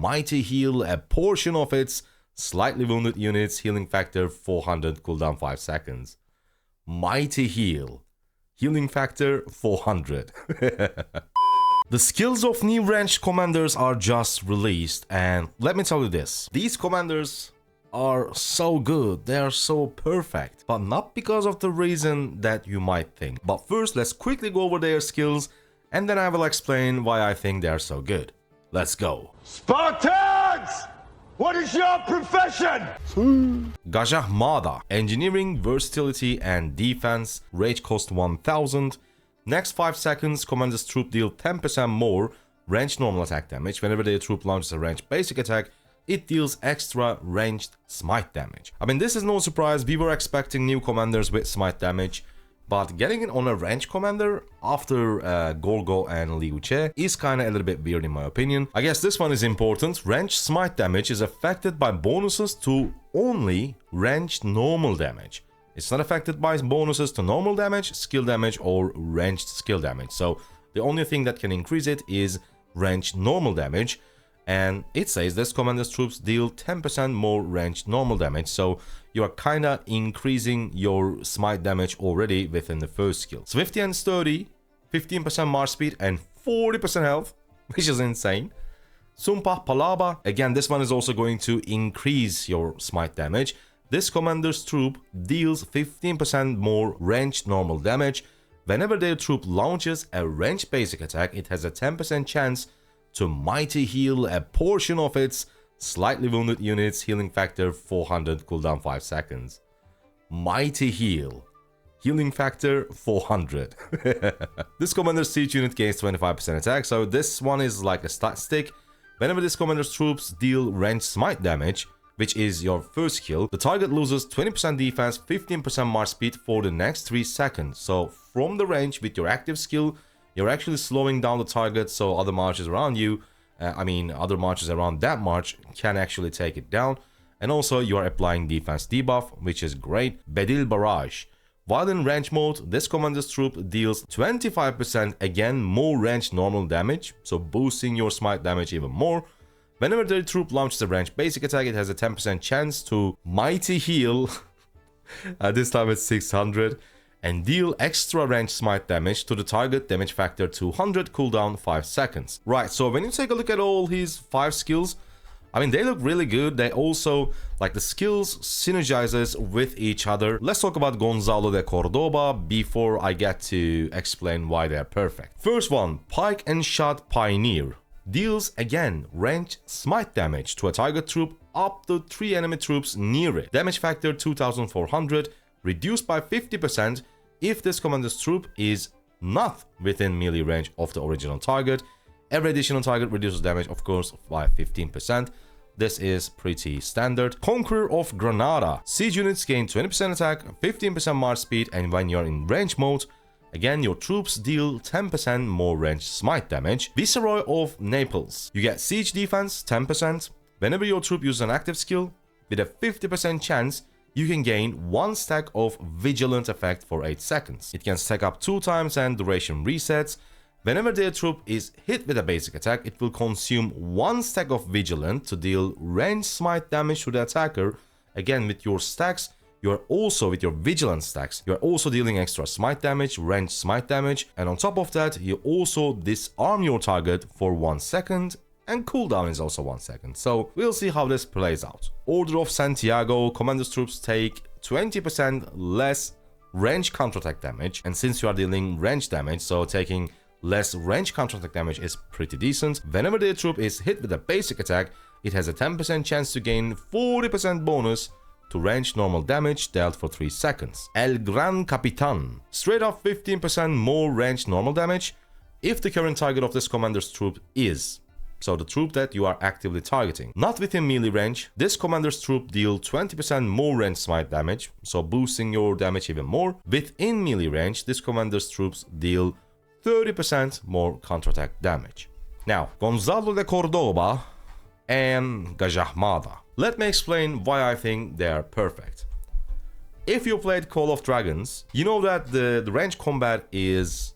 Mighty heal a portion of its slightly wounded units, healing factor 400, cooldown 5 seconds. Mighty heal. Healing factor 400. The skills of new ranged commanders are just released, and let me tell you this. These commanders are so good, they are so perfect, but not because of the reason that you might think. But first, let's quickly go over their skills, and then I will explain why I think they are so good. Let's go. Spartans! What is your profession? Gajah Mada. Engineering, versatility, and defense. Rage cost 1000. Next 5 seconds, commander's troop deal 10% more ranged normal attack damage. Whenever their troop launches a ranged basic attack, it deals extra ranged smite damage. I mean, this is no surprise. We were expecting new commanders with smite damage, but getting it on a ranged commander after Gorgo and Liu Che is kinda a little bit weird in my opinion. I guess this one is important. Ranged smite damage is affected by bonuses to only ranged normal damage. It's not affected by bonuses to normal damage, skill damage, or ranged skill damage. So the only thing that can increase it is ranged normal damage. And it says this commander's troops deal 10% more ranged normal damage. So you are kinda increasing your smite damage already within the first skill. Swifty and Sturdy, 15% march speed and 40% health, which is insane. Sumpah Palaba, again this one is also going to increase your smite damage. This commander's troop deals 15% more ranged normal damage. Whenever their troop launches a ranged basic attack, it has a 10% chance to mighty heal a portion of its slightly wounded units, healing factor 400, cooldown 5 seconds. Mighty heal. Healing factor 400. This commander's siege unit gains 25% attack, so this one is like a stat stick. Whenever this commander's troops deal ranged smite damage, which is your first skill, the target loses 20% defense, 15% march speed for the next 3 seconds. So from the range with your active skill, you're actually slowing down the target, so other marches around you, other marches around that march can actually take it down. And also you are applying defense debuff, which is great. Bedil Barrage. While in range mode, this commander's troop deals 25% again more ranged normal damage, so boosting your smite damage even more. Whenever their troop launches a ranged basic attack, it has a 10% chance to mighty heal, this time it's 600, and deal extra ranged smite damage to the target, damage factor 200, cooldown 5 seconds. Right, so when you take a look at all his 5 skills, I mean, they look really good. They also, like, the skills synergizes with each other. Let's talk about Gonzalo De Cordoba before I get to explain why they're perfect. First one, Pike and Shot Pioneer. Deals, again, ranged smite damage to a target troop up to 3 enemy troops near it. Damage factor 2400, reduced by 50% if this commander's troop is not within melee range of the original target. Every additional target reduces damage, of course, by 15%. This is pretty standard. Conqueror of Granada. Siege units gain 20% attack, 15% march speed, and when you're in range mode, again, your troops deal 10% more ranged smite damage. Viceroy of Naples. You get siege defense 10%. Whenever your troop uses an active skill, with a 50% chance, you can gain 1 stack of Vigilant effect for 8 seconds. It can stack up 2 times and duration resets. Whenever their troop is hit with a basic attack, it will consume 1 stack of Vigilant to deal ranged smite damage to the attacker. Again, with your stacks, you are also, with your Vigilant stacks, you are also dealing extra smite damage, ranged smite damage, and on top of that, you also disarm your target for 1 second, and cooldown is also 1 second. So we'll see how this plays out. Order of Santiago. Commander's troops take 20% less range counterattack damage, and since you are dealing range damage, so taking less range counterattack damage is pretty decent. Whenever their troop is hit with a basic attack, it has a 10% chance to gain 40% bonus to range normal damage dealt for 3 seconds. El Gran Capitan. Straight up 15% more range normal damage if the current target of this commander's troop is, so the troop that you are actively targeting, not within melee range. This commander's troop deal 20% more range smite damage, so boosting your damage even more. Within melee range, this commander's troops deal 30% more counterattack damage. Now, Gonzalo De Cordoba and Gajah Mada. Let me explain why I think they are perfect. If you played Call of Dragons, you know that the range combat is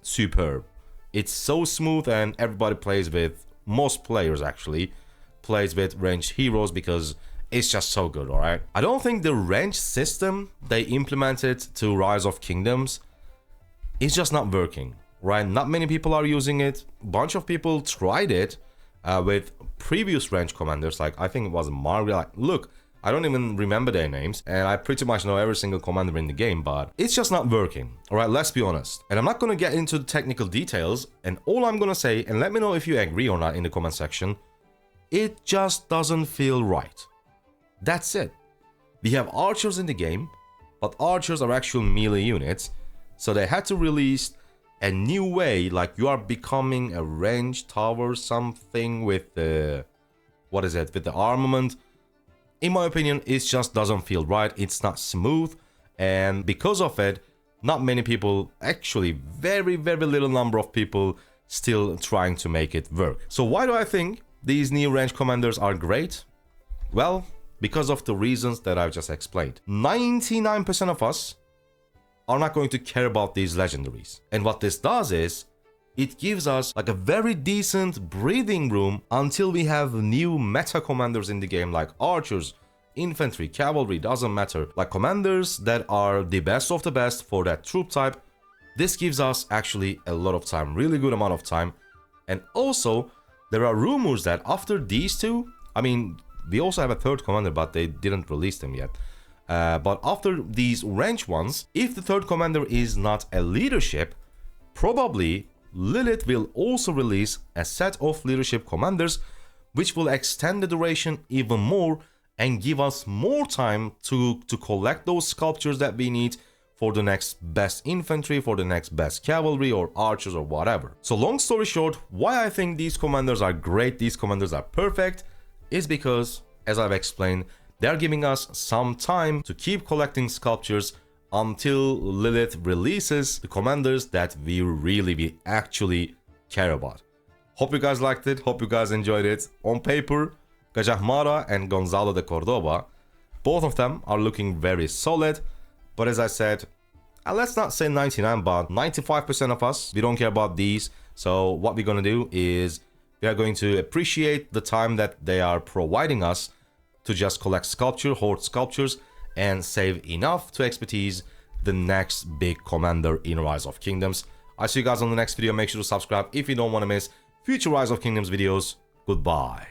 superb. It's so smooth and everybody plays with, most players actually, plays with ranged heroes because it's just so good, alright? I don't think the range system they implemented to Rise of Kingdoms is just not working, right? Not many people are using it. Bunch of people tried it with previous range commanders, like I think it was Margaret. Like, look, I don't even remember their names, and I pretty much know every single commander in the game, but it's just not working, alright? Let's be honest. And I'm not gonna get into the technical details, and all I'm gonna say, and let me know if you agree or not in the comment section, it just doesn't feel right. That's it. We have archers in the game, but archers are actual melee units, so they had to release a new way, like you are becoming a ranged tower something with the, what is it, with the armament. In my opinion, it just doesn't feel right. It's not smooth, and because of it, not many people, actually very little number of people still trying to make it work. So why do I think these new range commanders are great? Well, because of the reasons that I've just explained. 99% of us are not going to care about these legendaries. And what this does is, it gives us like a very decent breathing room until we have new meta commanders in the game, like archers, infantry, cavalry, doesn't matter. Like commanders that are the best of the best for that troop type. This gives us actually a lot of time, really good amount of time. And also, there are rumors that after these two, I mean, we also have a third commander, but they didn't release them yet. But after these range ones, if the third commander is not a leadership, probably Lilith will also release a set of leadership commanders, which will extend the duration even more and give us more time to collect those sculptures that we need for the next best infantry, for the next best cavalry or archers or whatever. So long story short, why I think these commanders are great, these commanders are perfect, is because, as I've explained, they're giving us some time to keep collecting sculptures until Lilith releases the commanders that we actually care about. Hope you guys liked it, hope you guys enjoyed it. On paper, Gajah Mada and Gonzalo De Cordoba, both of them are looking very solid, but as I said, let's not say 99, but 95% of us, we don't care about these. So what we're gonna do is, we are going to appreciate the time that they are providing us to just collect sculpture, hoard sculptures, and save enough to expertise the next big commander in Rise of Kingdoms. I'll see you guys on the next video. Make sure to subscribe if you don't want to miss future Rise of Kingdoms videos. Goodbye.